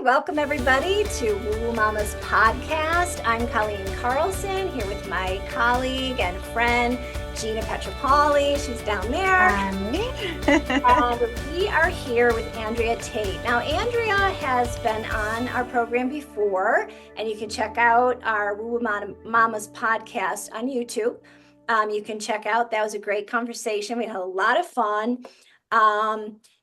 Welcome everybody to WooWooMomma's podcast. I'm Kolein Carlson here with my colleague and friend Gina Petropoli. She's down there. And we are here with Andrea Tait. Now, Andrea has been on our program before, and you can check out our WooWooMomma's podcast on YouTube. You can check out, that was a great conversation. We had a lot of fun.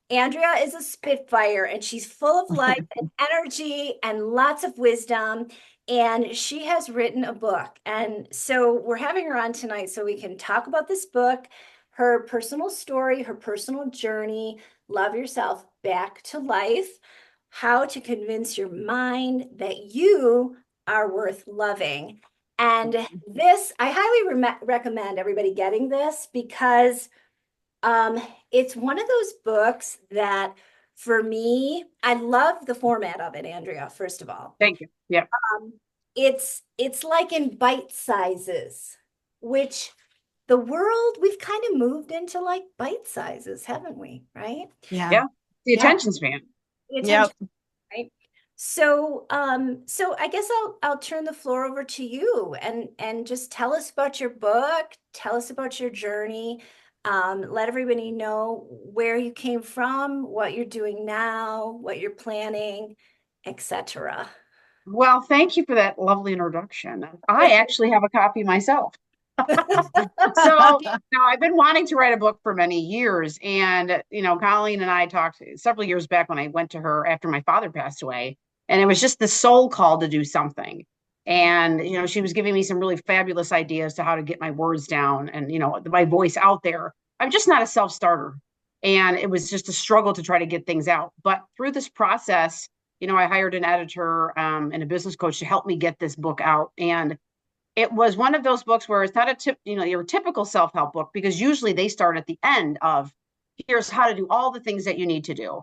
Andrea is a spitfire, and she's full of life and energy and lots of wisdom. And she has written a book. And so we're having her on tonight so we can talk about this book, her personal story, her personal journey, Love Yourself Back to Life, how to convince your mind that you are worth loving. And this, I highly recommend everybody getting this because it's one of those books that, for me, I love the format of it, Andrea, first of all. Thank you. Yeah. It's like in bite sizes, which the world, we've kind of moved into like bite sizes, haven't we? Right? Yeah. The attention span. The attention, right? So I guess I'll turn the floor over to you and just tell us about your book, tell us about your journey. Let everybody know where you came from, what you're doing now, what you're planning, etc. Well, thank you for that lovely introduction. I actually have a copy myself. So now I've been wanting to write a book for many years. And, Colleen and I talked several years back when I went to her after my father passed away. And it was just the soul call to do something. And, she was giving me some really fabulous ideas to how to get my words down and, my voice out there. I'm just not a self-starter. And it was just a struggle to try to get things out. But through this process, I hired an editor and a business coach to help me get this book out. And it was one of those books where it's not your typical self-help book, because usually they start at the end of, here's how to do all the things that you need to do.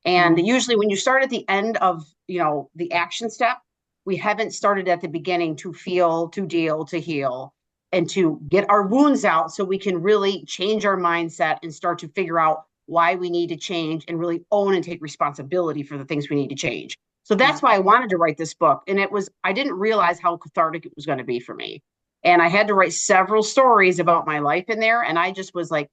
And usually when you start at the end of, the action step, we haven't started at the beginning to feel, to deal, to heal, and to get our wounds out so we can really change our mindset and start to figure out why we need to change and really own and take responsibility for the things we need to change. So that's why I wanted to write this book. And I didn't realize how cathartic it was going to be for me. And I had to write several stories about my life in there. And I just was like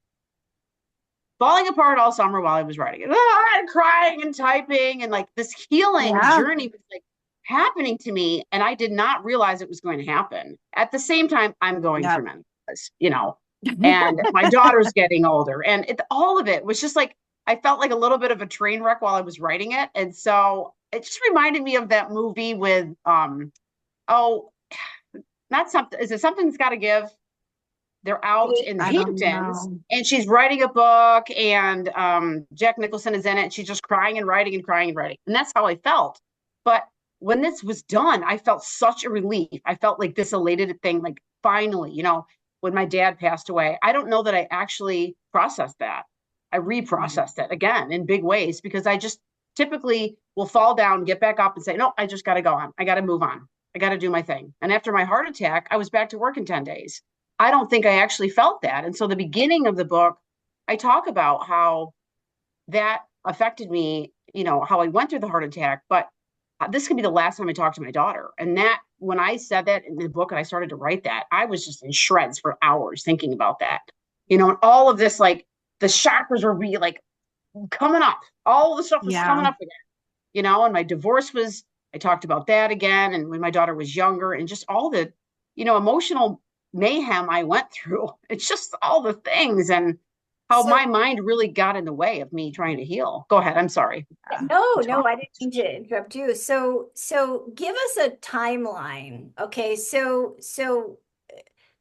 falling apart all summer while I was writing it, and crying and typing. And like this healing journey was like happening to me. And I did not realize it was going to happen. At the same time, I'm going through menopause, and my daughter's getting older. And all of it was just like, I felt like a little bit of a train wreck while I was writing it. And so it just reminded me of that movie with, not something, is it Something's Gotta Give? They're out in the Hamptons and she's writing a book, and Jack Nicholson is in it. And she's just crying and writing and crying and writing. And that's how I felt. But when this was done, I felt such a relief. I felt like this elated thing, like finally, when my dad passed away, I don't know that I actually processed that. I reprocessed it again in big ways, because I just typically will fall down, get back up and say, no, I just got to go on. I got to move on. I got to do my thing. And after my heart attack, I was back to work in 10 days. I don't think I actually felt that. And so the beginning of the book, I talk about how that affected me, how I went through the heart attack, but this could be the last time I talked to my daughter. And that, when I said that in the book and I started to write that, I was just in shreds for hours thinking about that, and all of this, like the chakras were really like coming up. All the stuff was coming up again, and my divorce I talked about that again. And when my daughter was younger, and just all the, emotional mayhem I went through. It's just all the things, and how my mind really got in the way of me trying to heal. Go ahead. I'm sorry. No, I didn't mean to interrupt you. So give us a timeline. Okay. So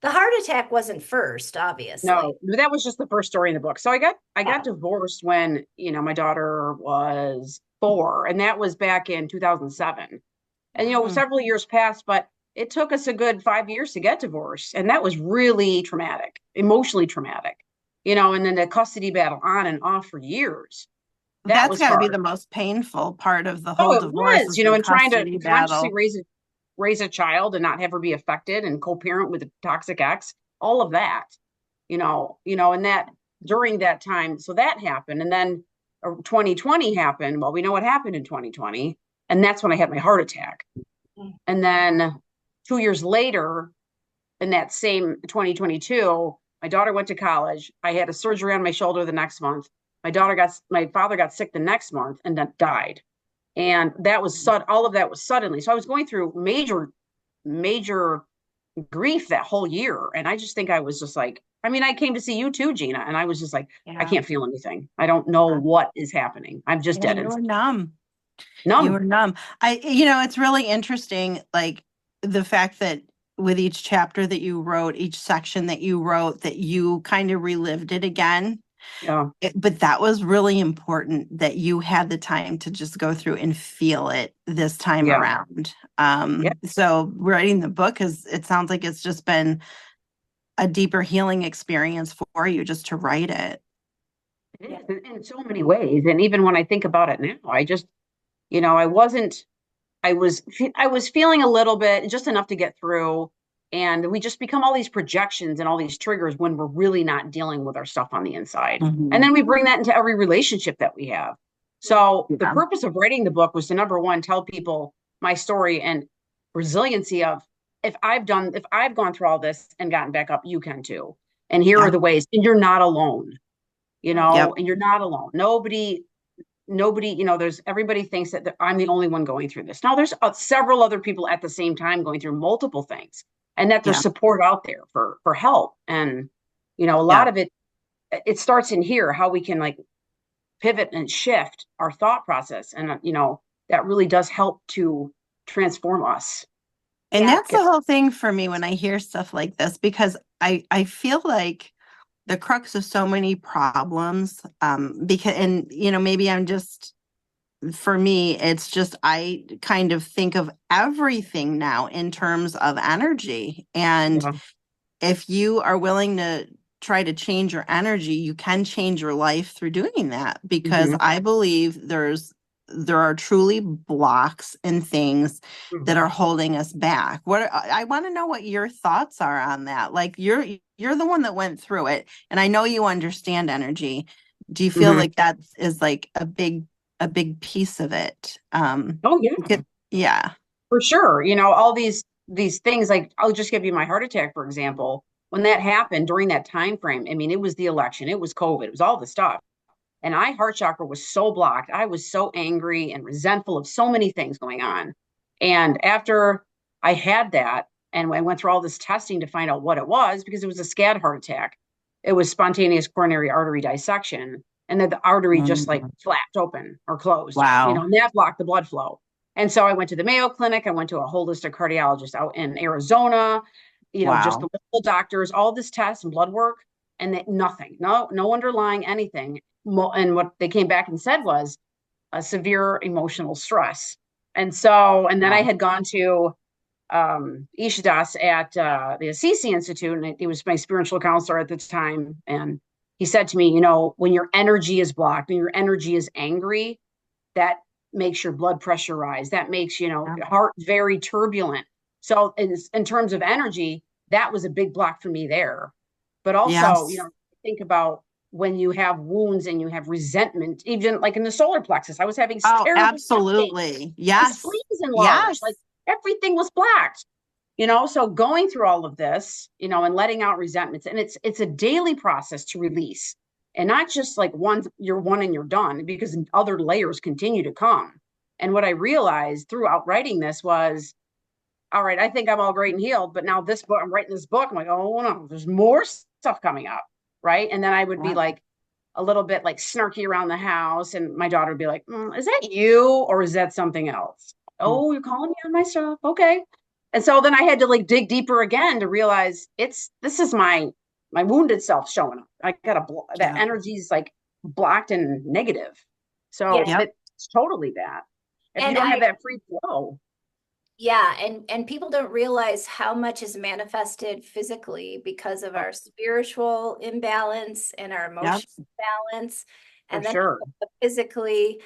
the heart attack wasn't first, obviously. No, that was just the first story in the book. So I got divorced when, my daughter was 4, and that was back in 2007. And, several years passed, but it took us a good 5 years to get divorced. And that was really traumatic, emotionally traumatic, and then the custody battle on and off for years. That's got to be the most painful part of the whole divorce. Was, and trying to consciously raise a child and not have her be affected and co-parent with a toxic ex, all of that, and that during that time. So that happened. And then 2020 happened. Well, we know what happened in 2020. And that's when I had my heart attack. And then 2 years later, in that same 2022, my daughter went to college. I had a surgery on my shoulder the next month. My father got sick the next month and then died. And that was all of that was suddenly. So I was going through major grief that whole year. And I just think I was just like, I mean, I came to see you too, Gina, and I was just like, I can't feel anything. I don't know what is happening. I'm just dead. You were numb. Numb. You were numb. It's really interesting, like the fact that with each chapter that you wrote, each section that you wrote, that you kind of relived it again. Yeah. But that was really important that you had the time to just go through and feel it this time around. So writing the book it sounds like it's just been a deeper healing experience for you just to write it. It is in so many ways. And even when I think about it now, I just, I was feeling a little bit, just enough to get through. And we just become all these projections and all these triggers when we're really not dealing with our stuff on the inside. Mm-hmm. And then we bring that into every relationship that we have. So the purpose of writing the book was to, number one, tell people my story and resiliency of, if I've gone through all this and gotten back up, you can too. And here are the ways, and you're not alone, and you're not alone. Nobody, everybody thinks that I'm the only one going through this. Now there's several other people at the same time going through multiple things, and that there's support out there for help. And, a lot of it starts in here, how we can like pivot and shift our thought process. And, that really does help to transform us. And that's the whole thing for me when I hear stuff like this, because I feel like the crux of so many problems, maybe I'm just, for me, it's just, I kind of think of everything now in terms of energy. And if you are willing to try to change your energy, you can change your life through doing that, because I believe there are truly blocks and things that are holding us back. I want to know what your thoughts are on that. Like you're the one that went through it, and I know you understand energy. Do you feel like that is like a big piece of it? Yeah, for sure. All these things, like I'll just give you my heart attack, for example. When that happened during that time frame, I mean, it was the election, it was COVID, it was all the stuff. And my heart chakra was so blocked. I was so angry and resentful of so many things going on. And after I had that, and I went through all this testing to find out what it was, because it was a SCAD heart attack. It was spontaneous coronary artery dissection. And then the artery just like flapped open or closed. Wow. And that blocked the blood flow. And so I went to the Mayo Clinic. I went to a holistic cardiologist out in Arizona, just the local doctors, all this tests and blood work, and nothing, no underlying anything. And what they came back and said was a severe emotional stress. And then I had gone to Ishidas at the Assisi Institute, and he was my spiritual counselor at the time. And he said to me, when your energy is blocked, when your energy is angry, that makes your blood pressure rise. That makes, your heart very turbulent. So in terms of energy, that was a big block for me there. But also, think about when you have wounds and you have resentment, even like in the solar plexus, I was having absolutely. Yes. Spleens enlarged, like everything was blacked, so going through all of this, and letting out resentments, and it's a daily process to release, and not just like you're one and you're done, because other layers continue to come. And what I realized throughout writing this was, all right, I think I'm all great and healed, but now this book, I'm writing this book, I'm like, oh no, there's more stuff coming up. Right. And then I would be like a little bit like snarky around the house. And my daughter would be like, is that you or is that something else? Oh, you're calling me on my stuff. Okay. And so then I had to like dig deeper again to realize this is my wounded self showing up. I got that energy is like blocked and negative. So it's totally that. If you don't have that free flow. Yeah. And people don't realize how much is manifested physically because of our spiritual imbalance and our emotional balance. And then physically,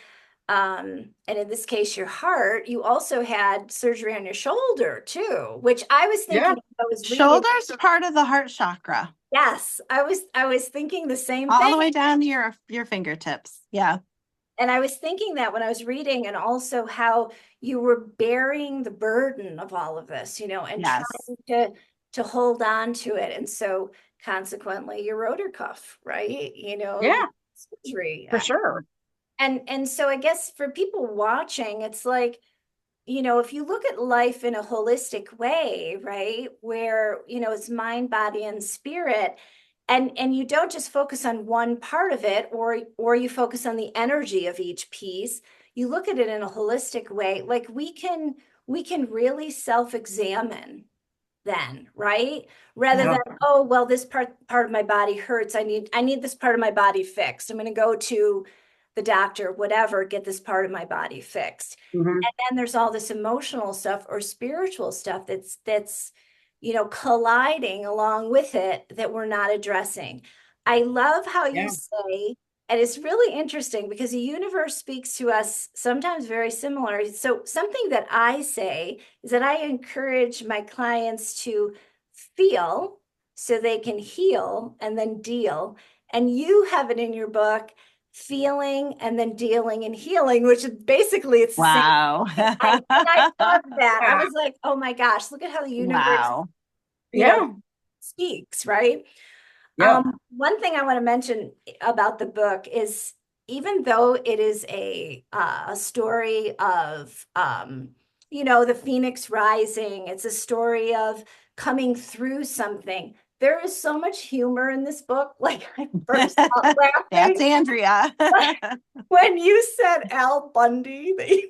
and in this case, your heart, you also had surgery on your shoulder too, which I was thinking shoulder's part of the heart chakra. Yes. I was thinking the same thing. All the way down to your fingertips. Yeah. And I was thinking that when I was reading, and also how you were bearing the burden of all of this, you know, and Yes. trying to hold on to it. And so consequently, your rotor cuff, right? You know, you Yeah, surgery. for sure. And so I guess for people watching, it's like, you know, if you look at life in a holistic way, right, where, you know, it's mind, body, and spirit, and you don't just focus on one part of it, or you focus on the energy of each piece, you look at it in a holistic way, like we can really self-examine then, right? Rather Yeah. than, oh, well, this part of my body hurts. I need this part of my body fixed. I'm going to go to the doctor, whatever, get this part of my body fixed. Hmm. And then there's all this emotional stuff or spiritual stuff that's you know, colliding along with it that we're not addressing. I love how you Yeah. say, and it's really interesting because the universe speaks to us sometimes very similar. So something that I say is that I encourage my clients to feel so they can heal and then deal. And you have it in your book, feeling and then dealing and healing, which is basically it's the same. Wow. And I love that. I Yeah. was like, oh my gosh, look at how the universe, Wow. you know, Yeah. speaks, right? Yep. One thing I want to mention about the book is, even though it is a story of you know, the phoenix rising, it's a story of coming through something. There is so much humor in this book. Like I burst out That's laughing Andrea. when you said Al Bundy. Right.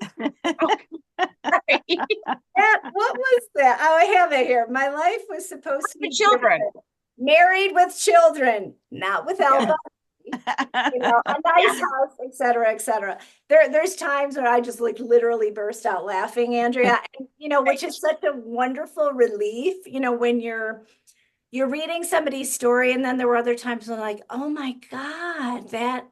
What was that? Oh, I have it here. My life was supposed to The be children. different. Married with children, not with Al Yeah. Bundy. You know, a nice house, et cetera, et cetera. There's times where I just like literally burst out laughing, Andrea. And, you know, which is such a wonderful relief, you know, when you're reading somebody's story, and then there were other times when like, oh my God, that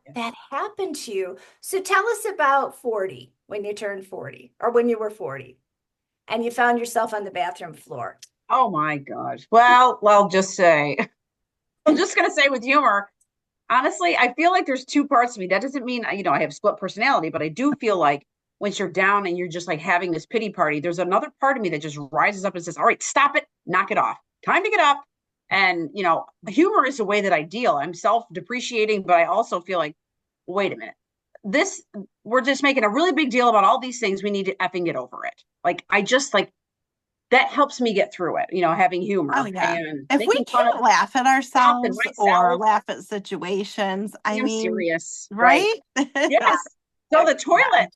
happened to you. So tell us about 40, when you turned 40, or when you were 40 and you found yourself on the bathroom floor. Oh my God. Well, I'll just say, I'm just gonna say with humor, honestly, I feel like there's two parts of me. That doesn't mean, you know, I have split personality, but I do feel like once you're down and you're just like having this pity party, there's another part of me that just rises up and says, all right, stop it, knock it off. Time to get up. And, you know, humor is the way that I deal. I'm self-depreciating, but I also feel like, wait a minute. This, we're just making a really big deal about all these things. We need to effing get over it. Like, I just like, that helps me get through it, you know, having Oh, humor yeah. and If we making fun of can't laugh at myself and ourselves or myself. laugh at situations, I I am mean, serious, right? right? Yes. So the toilet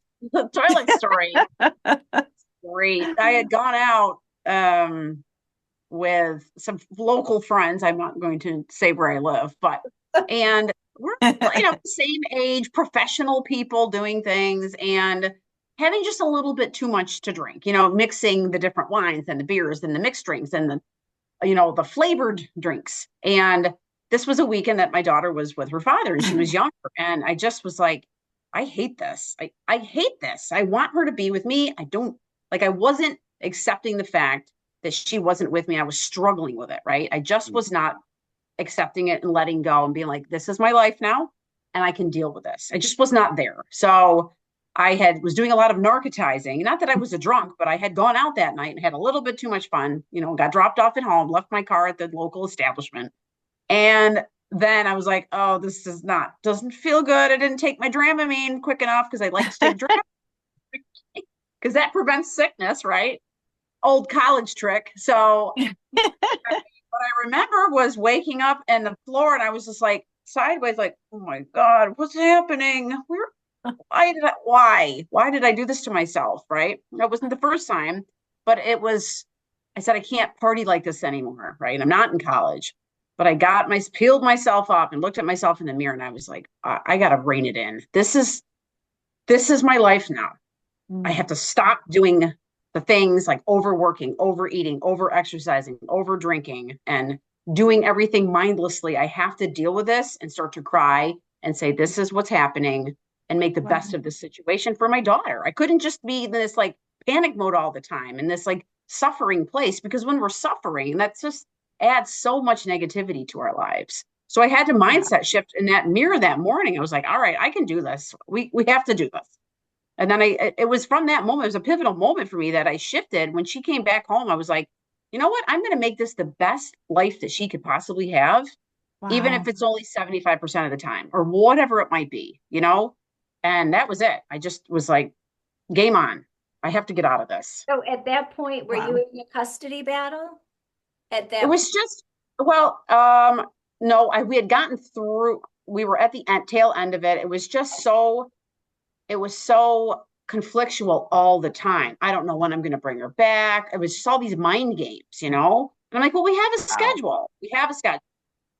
story, great. I had gone out with some local friends. I'm not going to say where I live, but and we're, you know, same age, professional people doing things and having just a little bit too much to drink, you know, mixing the different wines and the beers and the mixed drinks and the, you know, the flavored drinks. And this was a weekend that my daughter was with her father and she was younger. And I just was like, I hate this. I hate this. I want her to be with me. I don't like, I wasn't accepting the fact that she wasn't with me. I was struggling with it, right? I just was not accepting it and letting go and being like, this is my life now and I can deal with this. I just was not there. So I had was doing a lot of narcotizing. Not that I was a drunk, but I had gone out that night and had a little bit too much fun, you know, got dropped off at home, left my car at the local establishment. And then I was like, oh, this is not, doesn't feel good. I didn't take my Dramamine quick enough because I like to take Dramamine because that prevents sickness, right? Old college trick. So what I remember was waking up and the floor and I was just like sideways, like, oh my God, what's happening? Why did I do this to myself? Right. That wasn't the first time, but it was, I said, I can't party like this anymore. Right. I'm not in college, but I peeled myself up and looked at myself in the mirror and I was like, I got to rein it in. This is my life now. I have to stop doing the things like overworking, overeating, over exercising, over drinking, and doing everything mindlessly. I have to deal with this and start to cry and say, this is what's happening and make the Wow. best of the situation for my daughter. I couldn't just be in this like panic mode all the time in this like suffering place because when we're suffering, that's just adds so much negativity to our lives. So I had to mindset shift in that mirror that morning. I was like, all right, I can do this. We have to do this. And then it was from that moment, it was a pivotal moment for me that I shifted. When she came back home, I was like, you know what? I'm going to make this the best life that she could possibly have, even if Wow. it's only 75% of the time or whatever it might be, you know? And that was it. I just was like, game on. I have to get out of this. So at that point, were you Wow. in a custody battle? At It that point? was just, well, no, we had gotten through, we were at the tail end of it. It was so conflictual all the time. I don't know when I'm going to bring her back. It was just all these mind games, you know? And I'm like, well, we have a Wow. schedule. We have a schedule.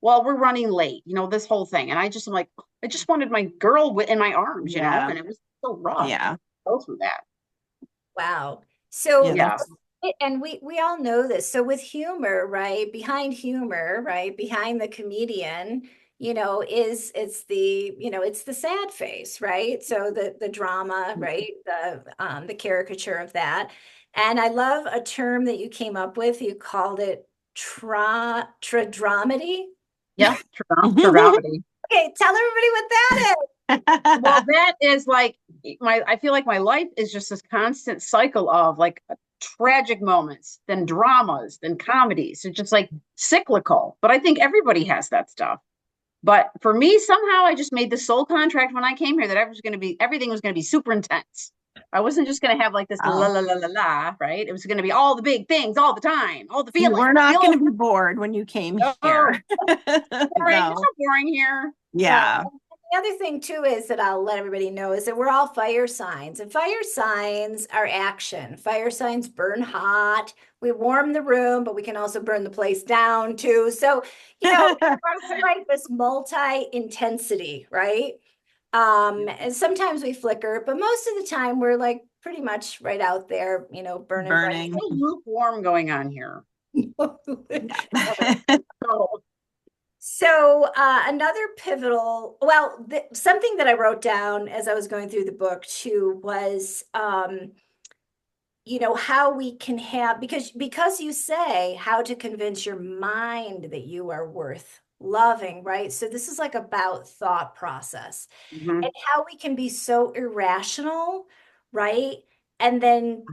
Well, we're running late, you know, this whole thing. And I just am like, I just wanted my girl in my arms, you know? Yeah. And it was so rough to Yeah. go through that. Wow. So, Yeah. Yeah. and we all know this. So with humor, right? Behind humor, right? Behind the comedian, it's it's the sad face, right? So the drama, right? The caricature of that. And I love a term that you came up with. You called it dramedy. Yeah. Trigonometry. Okay, tell everybody what that is. Well, that is like I feel like my life is just this constant cycle of like tragic moments, then dramas, then comedies. It's just like cyclical. But I think everybody has that stuff. But for me, somehow I just made the soul contract when I came here that everything was going to be super intense. I wasn't just going to have like this la Wow. la la la la, right? It was going to be all the big things all the time, all the You feelings. were not going to be bored when you came Oh, here. boring. It's No. so boring here. Yeah. The other thing too is that I'll let everybody know is that we're all fire signs, and fire signs are action. Fire signs burn hot. We warm the room, but we can also burn the place down too. So, it's like this multi-intensity, right? And sometimes we flicker, but most of the time we're like pretty much right out there, burning bright. Burning. So lukewarm going on here. So, So another pivotal, well, something that I wrote down as I was going through the book too was, how we can have, because you say how to convince your mind that you are worth loving, right? So this is like about thought process mhm. and how we can be so irrational, right? And then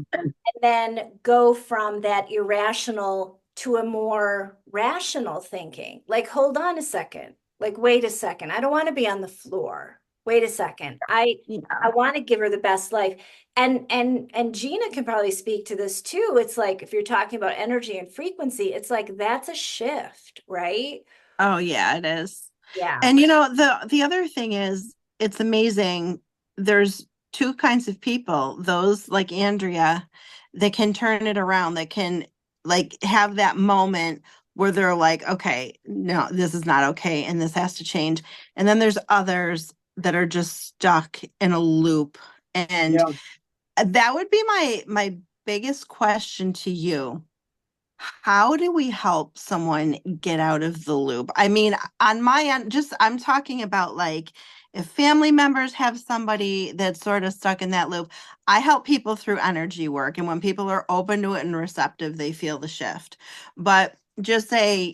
go from that irrational to a more rational thinking. Like, hold on a second. Like, wait a second. I don't want to be on the floor. Wait a second. I Yeah. want to give her the best life. And Gina can probably speak to this too. It's like if you're talking about energy and frequency, it's like that's a shift, right? Oh yeah, it is. Yeah. And the other thing is it's amazing. There's two kinds of people, those like Andrea that can turn it around, that can like have that moment where they're like, okay, no, this is not okay and this has to change. And then there's others that are just stuck in a loop. And Yeah. that would be my biggest question to you. How do we help someone get out of the loop? I mean, on my end, I'm talking about like if family members have somebody that's sort of stuck in that loop, I help people through energy work. And when people are open to it and receptive, they feel the shift. But just say,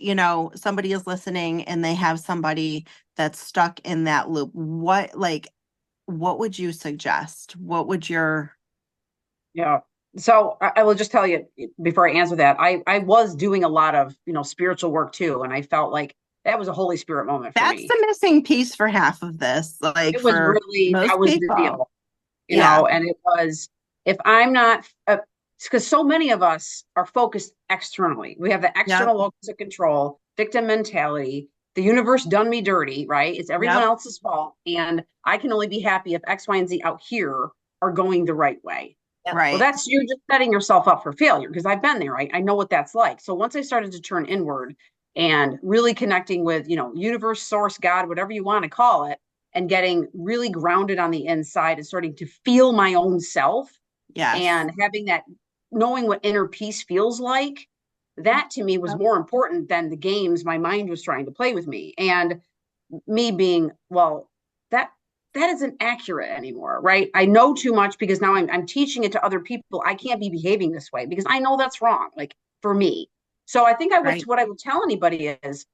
somebody is listening and they have somebody that's stuck in that loop. What would you suggest? What would your Yeah. So I will just tell you before I answer that, I was doing a lot of, spiritual work too. And I felt like that was a Holy Spirit moment for That's me. the missing piece for half of this, like It was for really, that most was the people. deal, Yeah. and it was, if I'm not, because so many of us are focused externally. We have the Yep. external locus of control, victim mentality. The universe done me dirty, right? It's everyone Yep. else's fault. And I can only be happy if X, Y, and Z out here are going the right way. Well, Right. you're just setting yourself up for failure because I've been there. I know what that's like. So once I started to turn inward and really connecting with, universe, source, God, whatever you want to call it, and getting really grounded on the inside and starting to feel my own self Yes. and having that, knowing what inner peace feels like, that to me was more important than the games my mind was trying to play with me. And me being, well, that isn't accurate anymore, right? I know too much because now I'm teaching it to other people. I can't be behaving this way because I know that's wrong, like for me. So I think what I would tell anybody is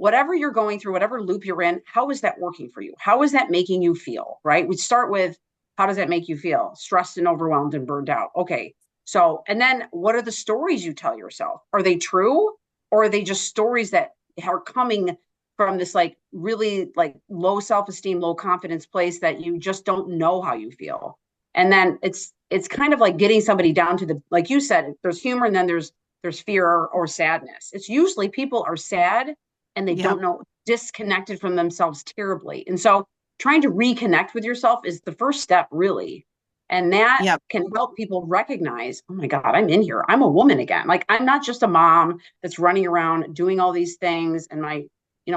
whatever you're going through, whatever loop you're in, how is that working for you? How is that making you feel, right? We start with, how does that make you feel? Stressed and overwhelmed and burned out. Okay. So, and then what are the stories you tell yourself? Are they true? Or are they just stories that are coming from this like really like low self-esteem, low confidence place that you just don't know how you feel? And then it's kind of like getting somebody down to the, like you said, there's humor and then there's fear or sadness. It's usually people are sad and they don't know, disconnected from themselves terribly. And so trying to reconnect with yourself is the first step, really. And that can help people recognize, oh my God, I'm in here. I'm a woman again. Like, I'm not just a mom that's running around doing all these things. And my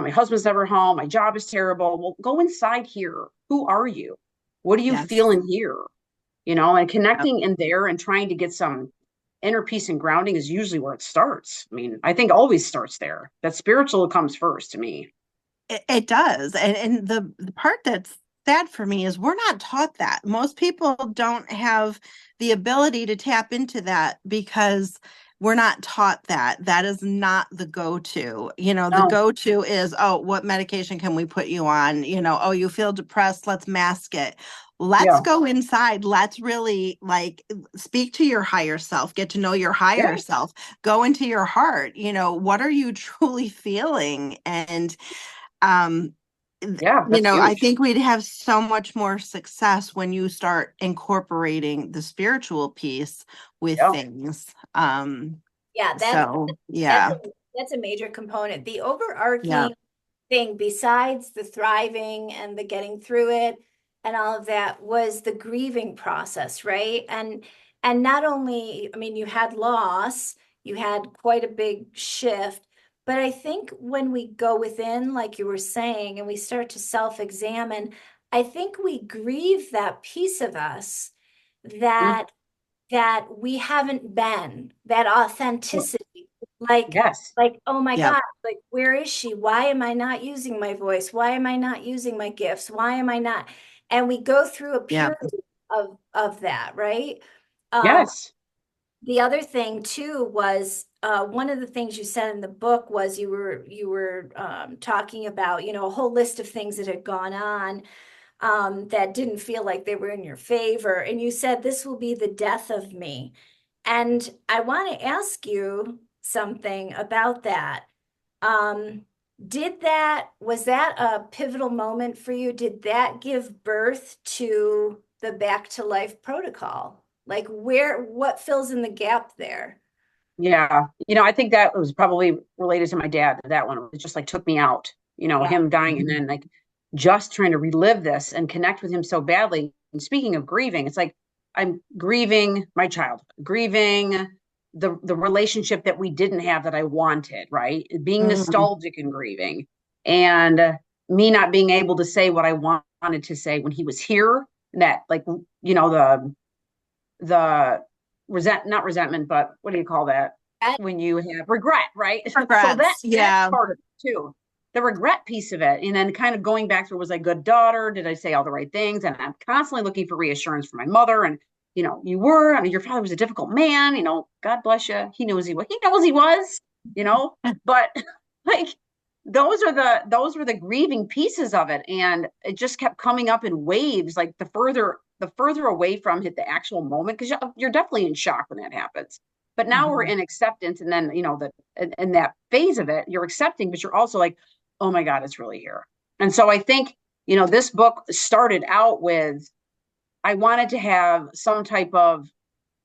husband's never home. My job is terrible. Well, go inside here. Who are you? What do you feel in here? And connecting in there and trying to get some inner peace and grounding is usually where it starts. I mean, I think always starts there. That spiritual comes first to me. It does. And the part that's sad for me is we're not taught that. Most people don't have the ability to tap into that because we're not taught that. That is not the go-to. The go-to is, oh, what medication can we put you on? Oh, you feel depressed, let's mask it. Let's go inside. Let's really speak to your higher self, get to know your higher self, go into your heart. What are you truly feeling? And I think we'd have so much more success when you start incorporating the spiritual piece with things. That's a major component. The overarching thing, besides the thriving and the getting through it and all of that, was the grieving process, right? And not only, I mean, you had loss, you had quite a big shift, but I think when we go within, like you were saying, and we start to self-examine, I think we grieve that piece of us that we haven't been, that authenticity. Like, oh my God, like, where is she? Why am I not using my voice? Why am I not using my gifts? Why am I not? And we go through a period of that, right? The other thing too was one of the things you said in the book was you were talking about, a whole list of things that had gone on that didn't feel like they were in your favor. And you said, this will be the death of me. And I want to ask you something about that. Was that a pivotal moment for you? Did that give birth to the Back to Life protocol? Like, what fills in the gap there? Yeah. I think that was probably related to my dad. That one, it just like took me out, him dying and then like just trying to relive this and connect with him so badly. And speaking of grieving, it's like I'm grieving my childhood, grieving the relationship that we didn't have that I wanted, right? Being nostalgic and grieving, and me not being able to say what I wanted to say when he was here. And that, like, the not resentment, but what do you call that? When you have regret, right? Regrets, so that's part of it too. The regret piece of it. And then kind of going back through, was I a good daughter? Did I say all the right things? And I'm constantly looking for reassurance from my mother. And, your father was a difficult man, God bless you. He knows he was, but like, those were the grieving pieces of it. And it just kept coming up in waves, like the further away from it, the actual moment, because you're definitely in shock when that happens. But now we're in acceptance. And then, in that phase of it, you're accepting, but you're also like, oh my God, it's really here. And so I think, this book started out with, I wanted to have some type of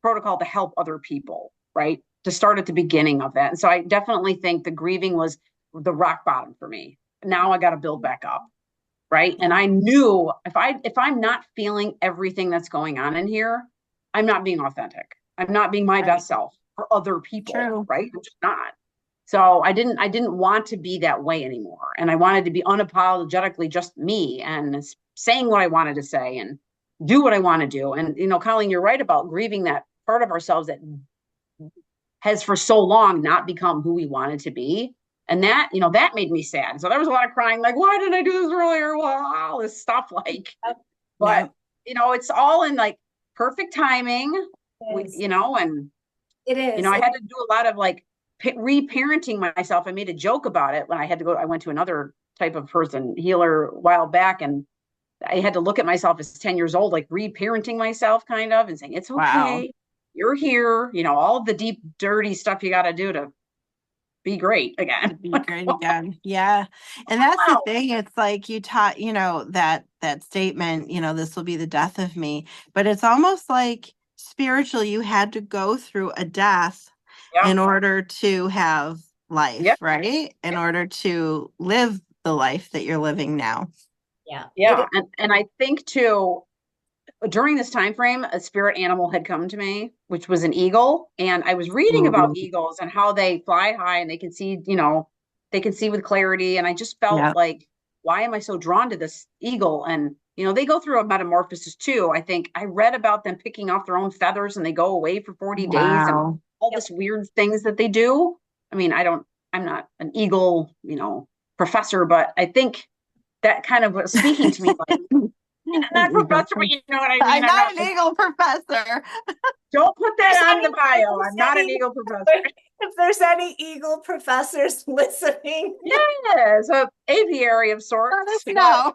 protocol to help other people, right? To start at the beginning of that. And so I definitely think the grieving was the rock bottom for me. Now I got to build back up. Right. And I knew if I'm not feeling everything that's going on in here, I'm not being authentic. I'm not being my best self for other people. Right. I'm just not. So I didn't want to be that way anymore. And I wanted to be unapologetically just me and saying what I wanted to say and do what I want to do. And, Kolein, you're right about grieving that part of ourselves that has for so long not become who we wanted to be. And that, that made me sad. So there was a lot of crying, like, why didn't I do this earlier? Well, all this stuff, like, but, it's all in like perfect timing, and it is. I had to do a lot of like reparenting myself. I made a joke about it when I went to another type of person healer a while back, and I had to look at myself as 10 years old, like reparenting myself kind of, and saying, it's Wow. okay. You're here. All of the deep, dirty stuff you got to do to be great again. Be great again. Yeah. And that's the thing. It's like you taught, that statement, this will be the death of me. But it's almost like spiritual. You had to go through a death in order to have life, right? In order to live the life that you're living now. Yeah. Yeah. And I think too, during this time frame, a spirit animal had come to me, which was an eagle. And I was reading about eagles and how they fly high and they can see, they can see with clarity. And I just felt like, why am I so drawn to this eagle? And, they go through a metamorphosis too. I think I read about them picking off their own feathers and they go away for 40 days and all this weird things that they do. I mean, I'm not an eagle, professor, but I think that kind of was speaking to me like, not professor, but you know what I mean. I'm not an eagle professor. Don't put that on the bio. I'm not an eagle professor. If there's any eagle professors listening. Yeah, so aviary of sorts. No.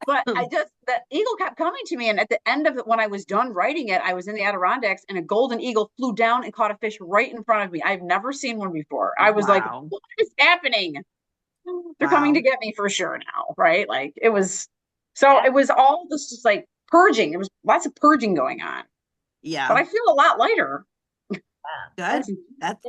But the eagle kept coming to me. And at the end of it, when I was done writing it, I was in the Adirondacks and a golden eagle flew down and caught a fish right in front of me. I've never seen one before. I was like, what is happening? They're coming to get me for sure now, right? Like it was all this just like purging. There was lots of purging going on. Yeah. But I feel a lot lighter. Good.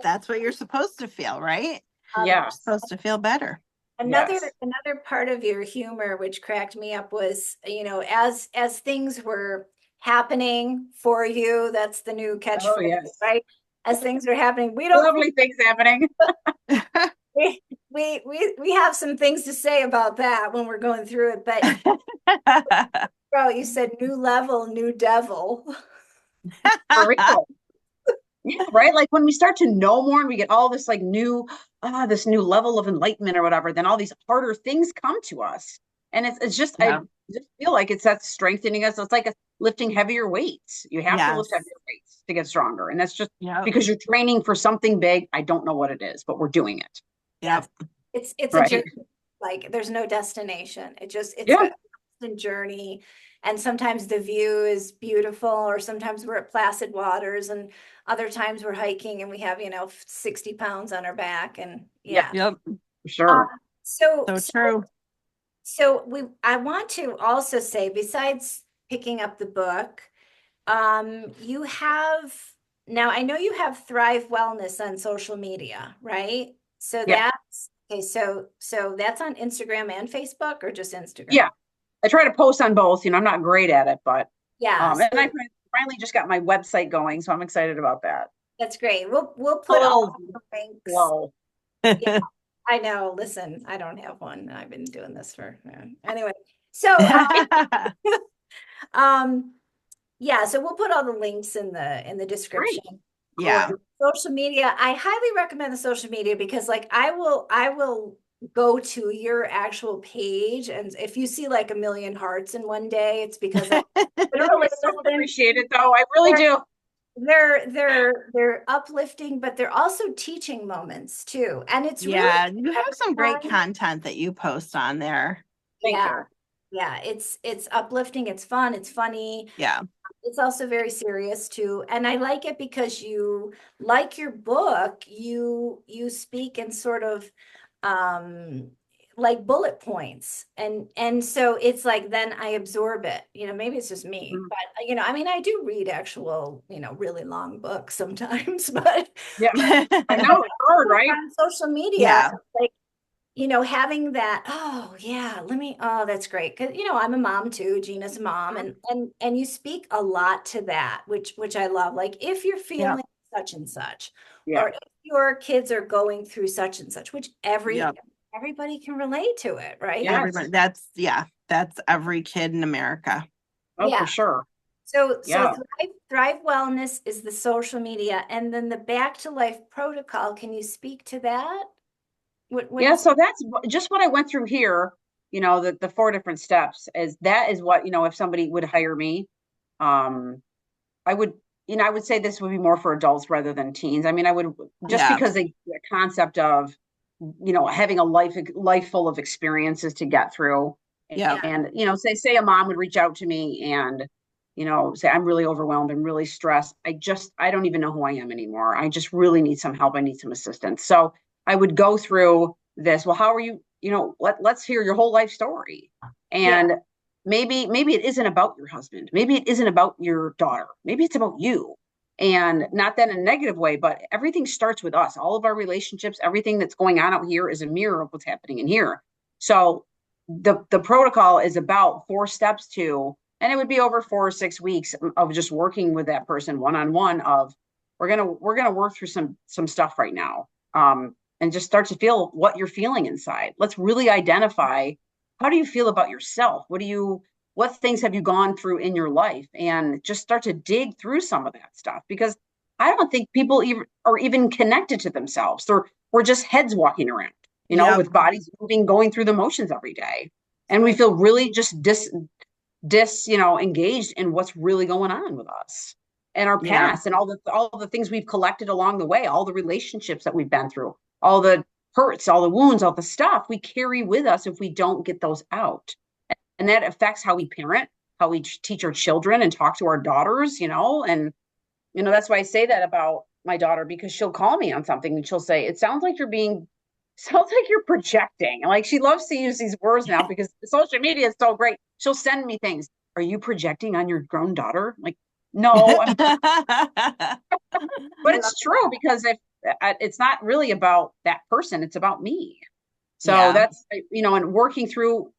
That's what you're supposed to feel, right? Yeah. You're supposed to feel better. Another part of your humor, which cracked me up, was, as things were happening for you, that's the new catchphrase, right? As things are happening, we don't lovely things happening. we have some things to say about that when we're going through it, but bro, you said new level, new devil. For real. Yeah, right. Like when we start to know more and we get all this like this new level of enlightenment or whatever, then all these harder things come to us. And it's just, I just feel like that's strengthening us. It's like lifting heavier weights. You have to lift heavier weights to get stronger. And that's just because you're training for something big. I don't know what it is, but we're doing it. Yeah. It's a journey. Like there's no destination. It's a constant journey. And sometimes the view is beautiful, or sometimes we're at placid waters, and other times we're hiking and we have, 60 pounds on our back. And for sure. So true. So I want to also say, besides picking up the book, you have, now I know you have Thrive Wellness on social media, right? So that's okay. So that's on Instagram and Facebook, or just Instagram? Yeah. I try to post on both. I'm not great at it, but and I finally just got my website going, so I'm excited about that. That's great. We'll put all the links. Whoa. Yeah, I know. Listen, I don't have one. I've been doing this for anyway. So so we'll put all the links in the description. Great. Yeah. Social media. I highly recommend the social media because like I will go to your actual page, and if you see like 1 million hearts in one day, it's because I really appreciate it though. I really do. They're uplifting, but they're also teaching moments too. And it's you have some great content that you post on there. Thank you. Yeah, it's uplifting, it's fun, it's funny. Yeah. It's also very serious too. And I like it because you, like your book, you speak in sort of like bullet points, and so it's like then I absorb it. Maybe it's just me, but I mean I do read actual really long books sometimes, but I know it's hard, right? On social media, like having that, that's great, because I'm a mom too. Gina's a mom, and you speak a lot to that, which I love. Like if you're feeling such and such, or if your kids are going through such and such, which everybody can relate to it, right? Yeah, everybody. That's every kid in America. Oh, for sure. So Thrive Wellness is the social media, and then the Back to Life protocol. Can you speak to that? So that's just what I went through here. The 4 different steps is what if somebody would hire me, I would I would say this would be more for adults rather than teens. I mean, I would just Yeah. because the concept of, having a life full of experiences to get through. Yeah. And, say a mom would reach out to me and, say, I'm really overwhelmed. I'm really stressed. I don't even know who I am anymore. I just really need some help. I need some assistance. So I would go through this. Well, how are you? Let's hear your whole life story. And maybe it isn't about your husband. Maybe it isn't about your daughter. Maybe it's about you. And not that in a negative way, but everything starts with us. All of our relationships, everything that's going on out here is a mirror of what's happening in here. So the protocol is about 4 steps to, and it would be over 4 or 6 weeks of just working with that person one-on-one of, we're gonna work through some stuff right now. And just start to feel what you're feeling inside. Let's really identify, how do you feel about yourself? What things have you gone through in your life? And just start to dig through some of that stuff, because I don't think people are even connected to themselves. We're just heads walking around, with bodies moving, going through the motions every day. And we feel really just engaged in what's really going on with us and our past and all the things we've collected along the way, all the relationships that we've been through, all the hurts, all the wounds, all the stuff we carry with us if we don't get those out. And that affects how we parent, how we teach our children and talk to our daughters, and, that's why I say that about my daughter, because she'll call me on something and she'll say, it sounds like you're projecting. Like, she loves to use these words now because social media is so great. She'll send me things. Are you projecting on your grown daughter? I'm like, no, but it's true, because if it's not really about that person, it's about me. So that's, and working through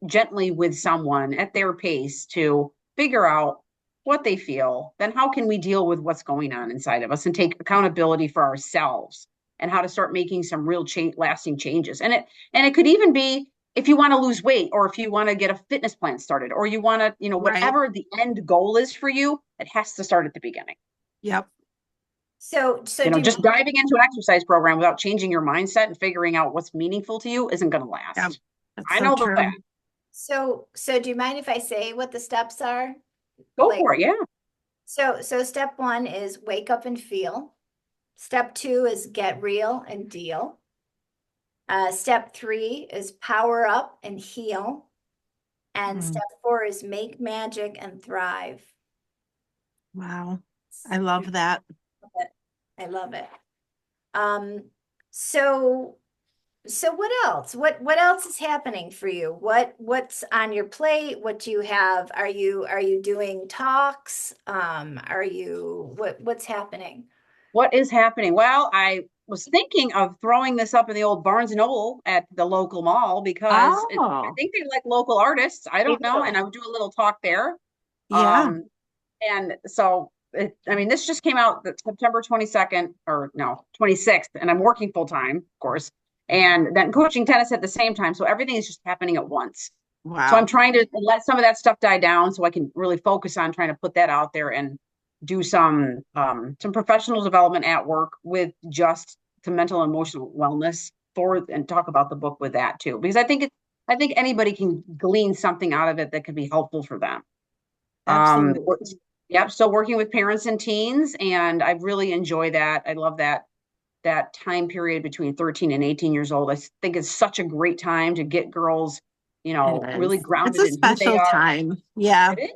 gently with someone at their pace to figure out what they feel, then how can we deal with what's going on inside of us and take accountability for ourselves and how to start making some real lasting changes. And it could even be, if you want to lose weight, or if you want to get a fitness plan started, or you want to, whatever the end goal is for you, it has to start at the beginning. Yep. So just diving into an exercise program without changing your mindset and figuring out what's meaningful to you isn't going to last. Yep. I know that. So do you mind if I say what the steps are? Go for it. Yeah. So step 1 is wake up and feel. Step 2 is get real and deal. Step 3 is power up and heal. And step 4 is make magic and thrive. Wow. I love that. I love it. So what else? What else is happening for you? What's on your plate? What do you have? Are you doing talks? What's happening? What is happening? Well, I was thinking of throwing this up in the old Barnes and Noble at the local mall, because I think they like local artists. I don't know. And I would do a little talk there. Yeah. And so, this just came out September 22nd, or no, 26th, and I'm working full time, of course, and then coaching tennis at the same time. So everything is just happening at once. Wow. So I'm trying to let some of that stuff die down so I can really focus on trying to put that out there and do some professional development at work with just some mental and emotional wellness and talk about the book with that too, because I think anybody can glean something out of it that could be helpful for them. Absolutely. So working with parents and teens, and I really enjoy that. I love that time period between 13 and 18 years old. I think it's such a great time to get girls, really grounded in who they are. It's a special time. Yeah. It is.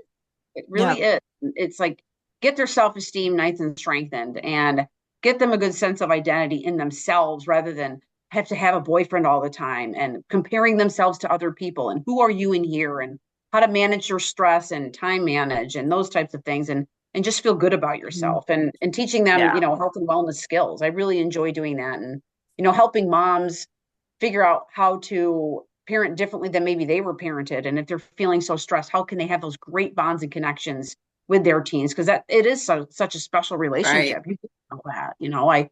It really is. It's like, get their self-esteem nice and strengthened, and get them a good sense of identity in themselves, rather than have to have a boyfriend all the time and comparing themselves to other people, and who are you in here, and how to manage your stress and time manage and those types of things, and just feel good about yourself, and teaching them, health and wellness skills. I really enjoy doing that, and, helping moms figure out how to parent differently than maybe they were parented. And if they're feeling so stressed, how can they have those great bonds and connections with their teens? Because it is such a special relationship. Right. You know that,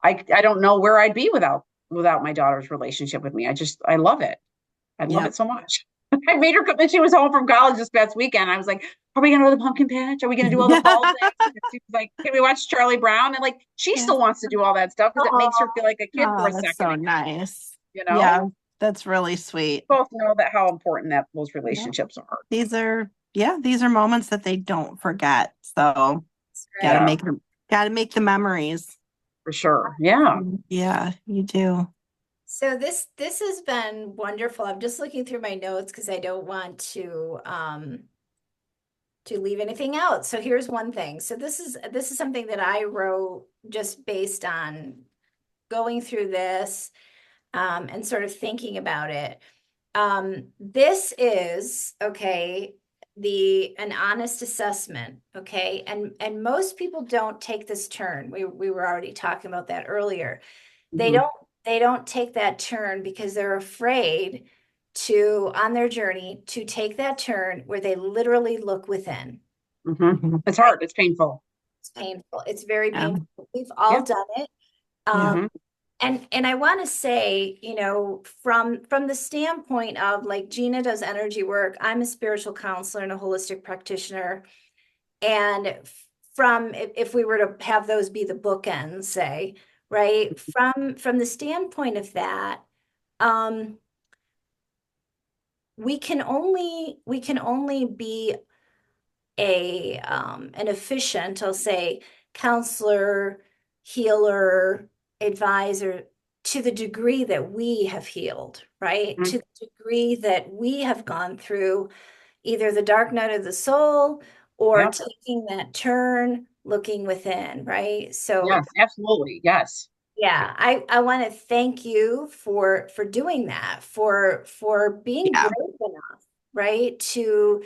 I don't know where I'd be without my daughter's relationship with me. I love it. I love it so much. I made her come, and she was home from college this past weekend. I was like, are we going to go to the pumpkin patch? Are we going to do all the fall things? She was like, can we watch Charlie Brown? And she still wants to do all that stuff, because it makes her feel like a kid for a second. That's so nice. Yeah, that's really sweet. We both know that how important those relationships are. These are moments that they don't forget. So Gotta Yeah. make the memories. For sure. Yeah. Yeah, you do. So this has been wonderful. I'm just looking through my notes because I don't want to leave anything out. So here's one thing. So this is something that I wrote just based on going through this and sort of thinking about it. This is okay, an honest assessment, okay? And most people don't take this turn. We were already talking about that earlier. They Mhm. don't take that turn because they're afraid to, on their journey, to take that turn where they literally look within. Mhm. It's hard. It's painful. It's painful. It's very Yeah. painful. We've all Yeah. done it. Mhm. And I want to say, from the standpoint of, like, Gina does energy work, I'm a spiritual counselor and a holistic practitioner. And from, if we were to have those be the bookends, say, right, from the standpoint of that, um, we can only be an efficient, I'll say, counselor, healer, advisor, to the degree that we have healed, right? Mhm. To the degree that we have gone through either the dark night of the soul or Yeah. taking that turn, looking within, right? So Yes, absolutely. Yes. yeah, I want to thank you for doing that, for being Yeah. brave enough, right? To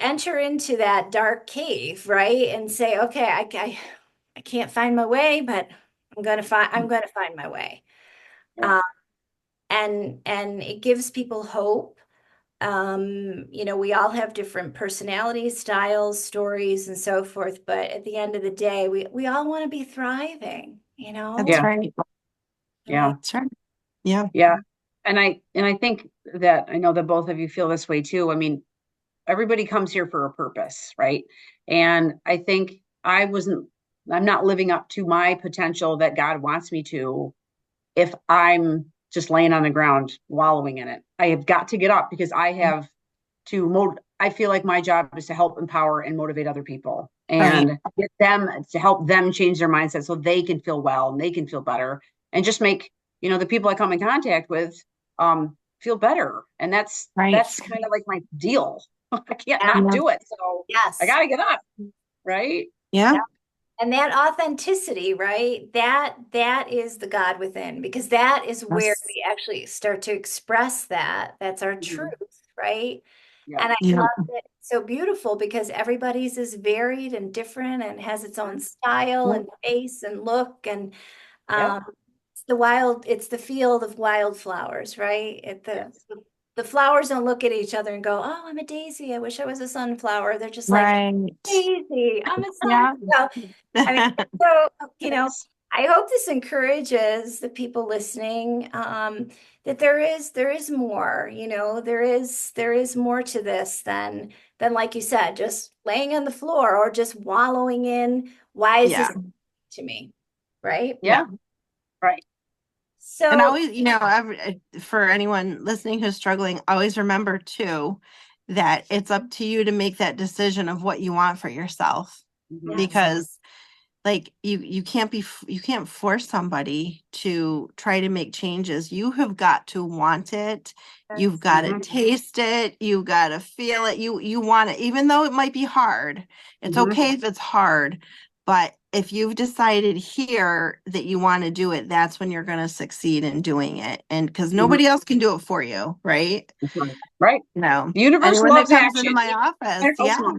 enter into that dark cave, right? And say, okay, I can't find my way, but I'm gonna find my way. Yeah. Um, and it gives people hope. We all have different personalities, styles, stories, and so forth, but at the end of the day, we all want to be thriving, That's Yeah. right. Yeah. right? That's right. Yeah. Yeah. And I think that I know that both of you feel this way too. I mean, everybody comes here for a purpose, right? And I think I'm not living up to my potential that God wants me to if I'm just laying on the ground wallowing in it. I have got to get up because I feel like my job is to help empower and motivate other people Right. and get them to help them change their mindset so they can feel well and they can feel better and just make, the people I come in contact with feel better. And Right. that's kind of like my deal. I can't Yeah. not Yeah. do it. So I Yes. got to get up. Right. Yeah. And that authenticity, right? That is the God within, because that is where Yes. we actually start to express that. That's our truth, Mhm. right? Yeah. And I Yeah. love it. It's so beautiful because everybody's is varied and different and has its own style Yeah. and face and look. And Yeah. um, it's the field of wildflowers, right? Yes. The flowers don't look at each other and go, "Oh, I'm a daisy. I wish I was a sunflower." They're just like, Right. "Daisy, I'm a Yeah. sunflower." I mean, so, Yes. I hope this encourages the people listening, that there is more, there is more to this than, like you said, just laying on the floor or just wallowing in, why is this Yeah. to me? Right? Yeah. Right. And So, always, for anyone listening who's struggling, always remember too that it's up to you to make that decision of what you want for yourself. Mhm. yes, Because like you can't force somebody to try to make changes. You have got to want it. You've yes, got to Mhm. taste it. You got to feel it. You want it, even though it might be hard. It's Mhm. okay if it's hard, but if you've decided here that you want to do it, that's when you're going to succeed in doing it. And because Mhm. nobody else can do it for you, right? That's right. Right. No. The universe Anyone that loves comes into action. my Even office, when it feels yeah, small.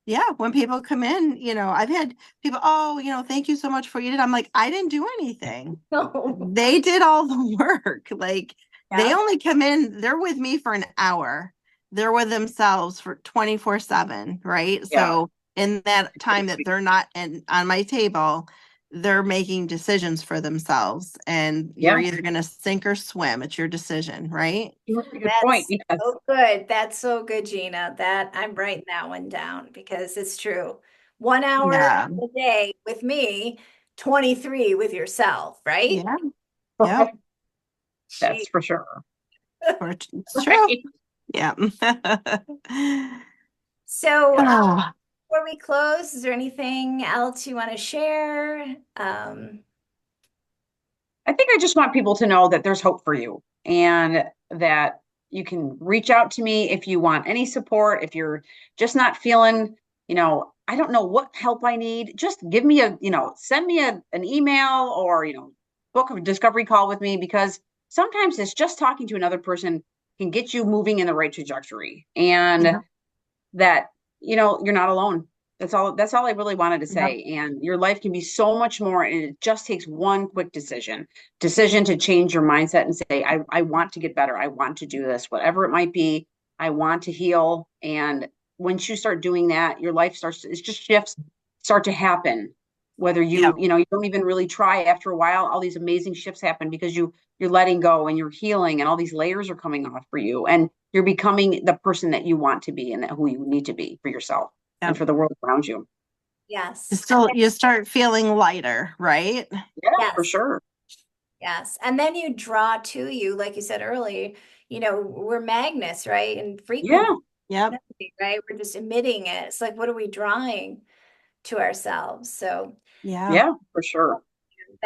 yeah, when people come in, I've had people, oh, thank you so much for what you did. I'm like, I didn't do anything. no, They did all the work. Like they yeah, only come in, they're with me for an hour. They're with themselves for 24/7, right? Yeah. So in that time that they're not on my table, they're making decisions for themselves. And you're Yeah. either going to sink or swim. It's your decision, right? Good point. that's Yes. so good. That's so good, Gina. That I'm writing that one down because it's true. 1 hour Yeah. a day with me, 23 with yourself, right? Yeah. Yeah. That's Gee. for sure. It's true. Right. Yeah. So, Oh. before we close, is there anything else you want to share? I think I just want people to know that there's hope for you and that you can reach out to me if you want any support. If you're just not feeling, I don't know what help I need, just give me send me an email or, book a discovery call with me, because sometimes it's just talking to another person can get you moving in the right trajectory, and that, you're not alone. That's all I really wanted to say. And your life can be so much more. And it just takes one quick decision to change your mindset and say, I want to get better. I want to do this, whatever it might be. I want to heal. And once you start doing that, your life shifts start to happen. Whether you don't even really try, after a while, all these amazing shifts happen because you're letting go and you're healing, and all these layers are coming off for you. And you're becoming the person that you want to be and who you need to be for yourself and for the world around you. Yes. You start feeling lighter, right? Yeah, yes. For sure. Yes. And then you draw to you, like you said earlier, we're magnets, right? And frequency. Yeah. Yep. Right? We're just emitting it. It's like, what are we drawing to ourselves? So yeah, for sure.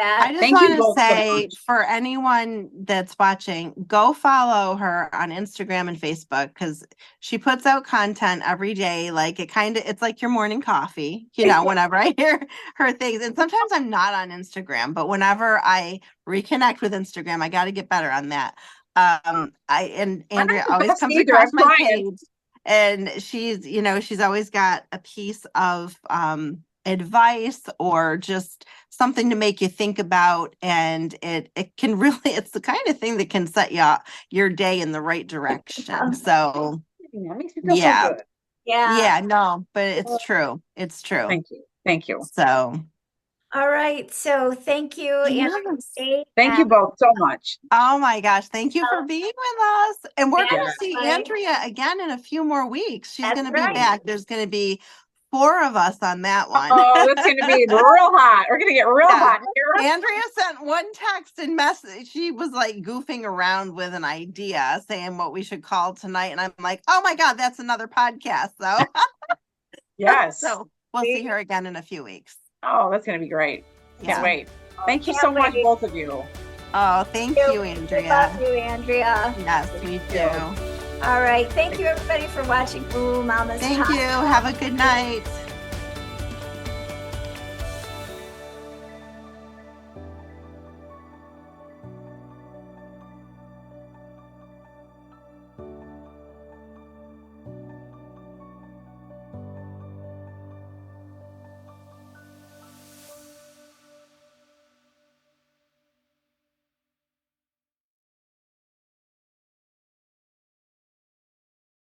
I just want to say, for anyone that's watching, go follow her on Instagram and Facebook, because she puts out content every day. Like it's like your morning coffee, whenever I hear her things. And sometimes I'm not on Instagram, but whenever I reconnect with Instagram, I got to get better on that. Andrea always comes across my page, and she's always got a piece of advice or just something to make you think about, and it can really, it's the kind of thing that can set your day in the right direction. So that makes me feel so good. No, but it's true. Thank you. So all right, so thank you, Andrea. Thank you both so much. Oh my gosh, thank you for being with us. And we're going to see Andrea again in a few more weeks. She's going to be back. There's going to be 4 of us on that one. Oh, that's going to be real hot. We're going to get real hot here. Andrea sent one text and message. She was like goofing around with an idea, saying what we should call tonight. And I'm like, oh my God, that's another podcast, though. Yes. So we'll see her again in a few weeks. Oh, that's going to be great. Can't wait. Thank you so much, both of you. Oh, thank you, Andrea. Love you, Andrea. Yes, we do. All right. Thank you, everybody, for watching WooWooMomma's. Thank you. Have a good night.